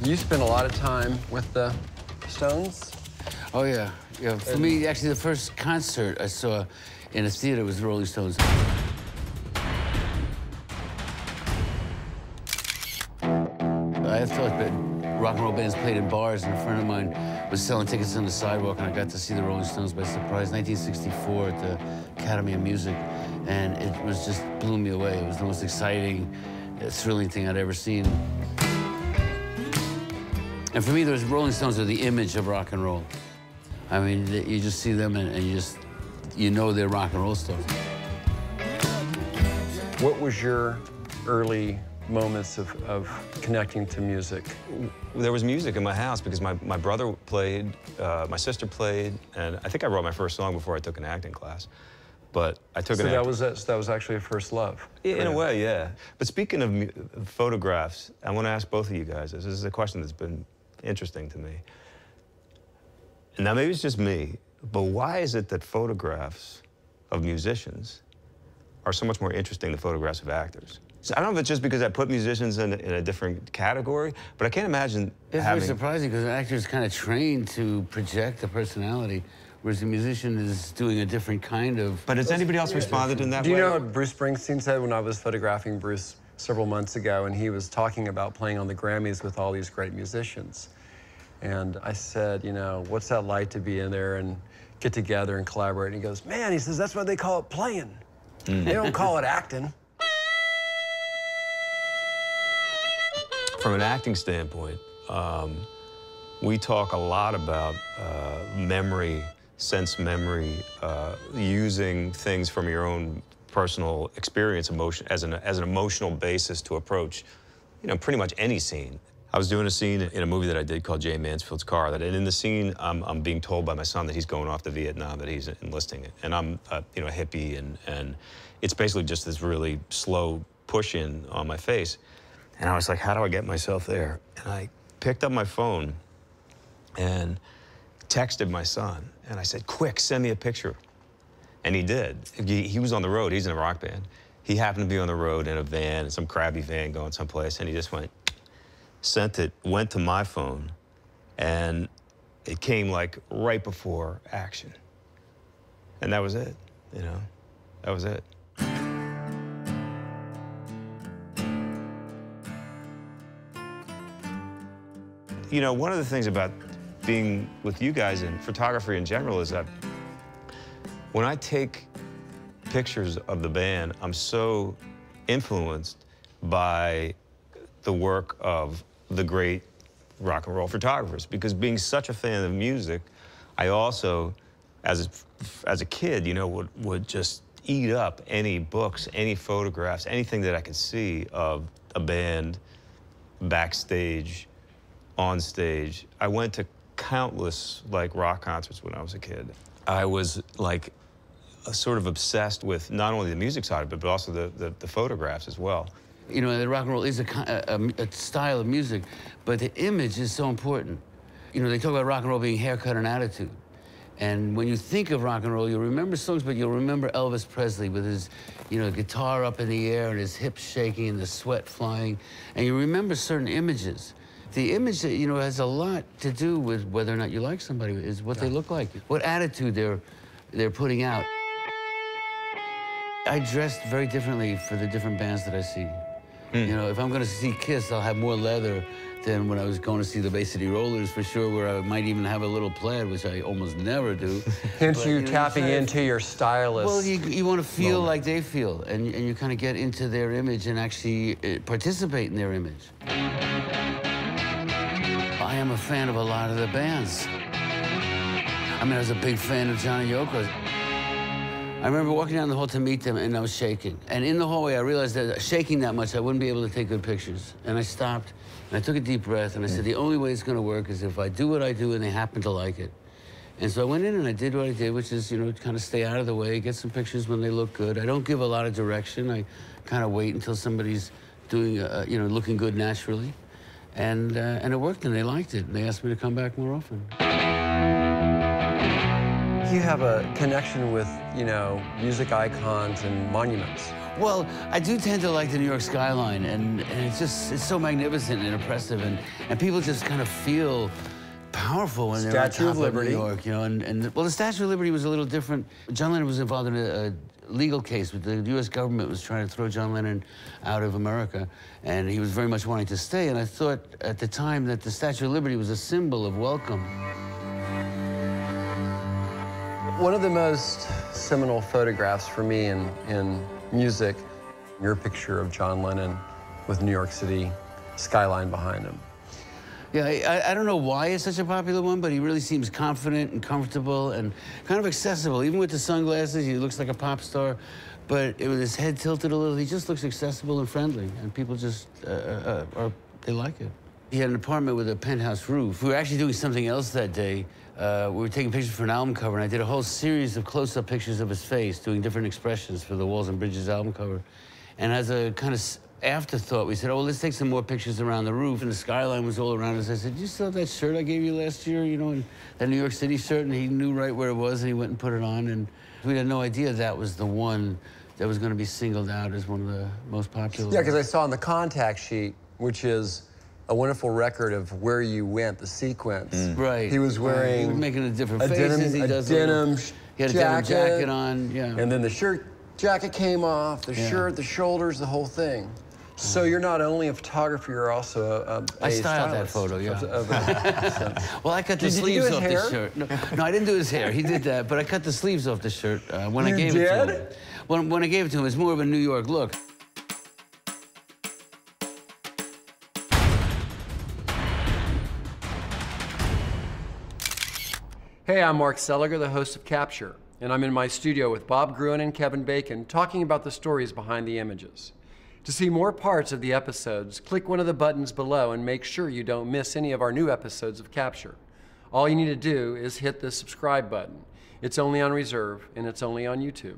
You spent a lot of time with the Stones? Oh, yeah. Yeah, for me, actually, the first concert I saw in a theater was the Rolling Stones. I thought that rock and roll bands played in bars, and a friend of mine was selling tickets on the sidewalk, and I got to see the Rolling Stones by surprise, 1964 at the Academy of Music, and it was just blew me away. It was the most exciting, thrilling thing I'd ever seen. And for me, those Rolling Stones are the image of rock and roll. I mean, you just see them and you know they're rock and roll stars. What was your early moments of connecting to music? There was music in my house because my brother played, my sister played, and I think I wrote my first song before I took an acting class. But I took so that was actually a first love. In a way, yeah. But speaking of photographs, I want to ask both of you guys this. This is a question that's been interesting to me. And now maybe it's just me, but why is it that photographs of musicians are so much more interesting than photographs of actors? So I don't know if it's just because I put musicians in a different category, but I can't imagine It's very surprising because an actor is kind of trained to project a personality, whereas a musician is doing a different kind of... But has anybody else responded in that way? Do you know what Bruce Springsteen said when I was photographing Bruce several months ago, and he was talking about playing on the Grammys with all these great musicians? And I said, you know, what's that like to be in there and get together and collaborate? And he goes, man, he says, that's why they call it playing. They don't call it acting. From an acting standpoint, we talk a lot about memory, sense memory, using things from your own personal experience, emotion, as an emotional basis to approach, you know, pretty much any scene. I was doing a scene in a movie that I did called Jay Mansfield's Car, and in the scene, I'm being told by my son that he's going off to Vietnam, that he's enlisting it. And I'm, you know, a hippie, and it's basically just this really slow push-in on my face. And I was like, how do I get myself there? And I picked up my phone and texted my son. And I said, quick, send me a picture. And he did. He was on the road. He's in a rock band. He happened to be on the road in a van, some crabby van going someplace. And he just went, sent it, went to my phone. And it came like right before action. And that was it, you know? That was it. You know, one of the things about being with you guys in photography in general is that when I take pictures of the band, I'm so influenced by the work of the great rock and roll photographers, because being such a fan of music, I also, as a kid, you know, would just eat up any books, any photographs, anything that I could see of a band backstage, on stage. I went to countless like rock concerts when I was a kid. I was like sort of obsessed with not only the music side of it, but also the photographs as well. You know, the rock and roll is a style of music, but the image is so important. You know, they talk about rock and roll being haircut and attitude. And when you think of rock and roll, you'll remember songs, but you'll remember Elvis Presley with his, you know, guitar up in the air and his hips shaking and the sweat flying. And you remember certain images. The image, you know, has a lot to do with whether or not you like somebody, is what they look like, what attitude they're putting out. I dressed very differently for the different bands that I see. You know, if I'm going to see Kiss, I'll have more leather than when I was going to see the Bay City Rollers, for sure, where I might even have a little plaid, which I almost never do. Hence you tapping into your stylist. Well, you want to feel like they feel, and you kind of get into their image and actually participate in their image. I am a fan of a lot of the bands. I mean, I was a big fan of John and Yoko. I remember walking down the hall to meet them, and I was shaking. And in the hallway, I realized that shaking that much, I wouldn't be able to take good pictures. And I stopped, and I took a deep breath, and I said, the only way it's going to work is if I do what I do and they happen to like it. And so I went in and I did what I did, which is, you know, kind of stay out of the way, get some pictures when they look good. I don't give a lot of direction. I kind of wait until somebody's doing, you know, looking good naturally. And it worked, and they liked it. And they asked me to come back more often. like you have a connection with, you know, music icons and monuments. Well, I do tend to like the New York skyline, and it's so magnificent and impressive, and people just kind of feel powerful when they're on Statue top of of Liberty. New York, you know, well, the Statue of Liberty was a little different. John Lennon was involved in a legal case with the U.S. government was trying to throw John Lennon out of America, and he was very much wanting to stay, and I thought at the time that the Statue of Liberty was a symbol of welcome. One of the most seminal photographs for me in music, your picture of John Lennon with New York City skyline behind him. Yeah, I don't know why it's such a popular one, but he really seems confident and comfortable and kind of accessible. Even with the sunglasses, he looks like a pop star, but with his head tilted a little, he just looks accessible and friendly, and people just, they like it. He had an apartment with a penthouse roof. We were actually doing something else that day. We were taking pictures for an album cover, and I did a whole series of close-up pictures of his face, doing different expressions for the Walls and Bridges album cover. And as a kind of afterthought, we said, oh, well, let's take some more pictures around the roof, and the skyline was all around us. I said, do you still have that shirt I gave you last year, you know, and that New York City shirt? And he knew right where it was, and he went and put it on, and we had no idea that was the one that was going to be singled out as one of the most popular. Yeah, because I saw on the contact sheet, which is a wonderful record of where you went, the sequence. Right. He was wearing he was making a different faces. denim, he he had a denim jacket on, yeah. And then the shirt jacket came off, the shirt, the shoulders, the whole thing. So you're not only a photographer, you're also a I styled that stylist photo, yeah. of Well, I cut the Did you sleeves do his off hair? the shirt. No, I didn't do his hair. He did that, but I cut the sleeves off the shirt when I gave it to him. When I gave it to him, it's more of a New York look. Hey, I'm Mark Seliger, the host of Capture, and I'm in my studio with Bob Gruen and Kevin Bacon talking about the stories behind the images. To see more parts of the episodes, click one of the buttons below and make sure you don't miss any of our new episodes of Capture. All you need to do is hit the subscribe button. It's only on reserve, and it's only on YouTube.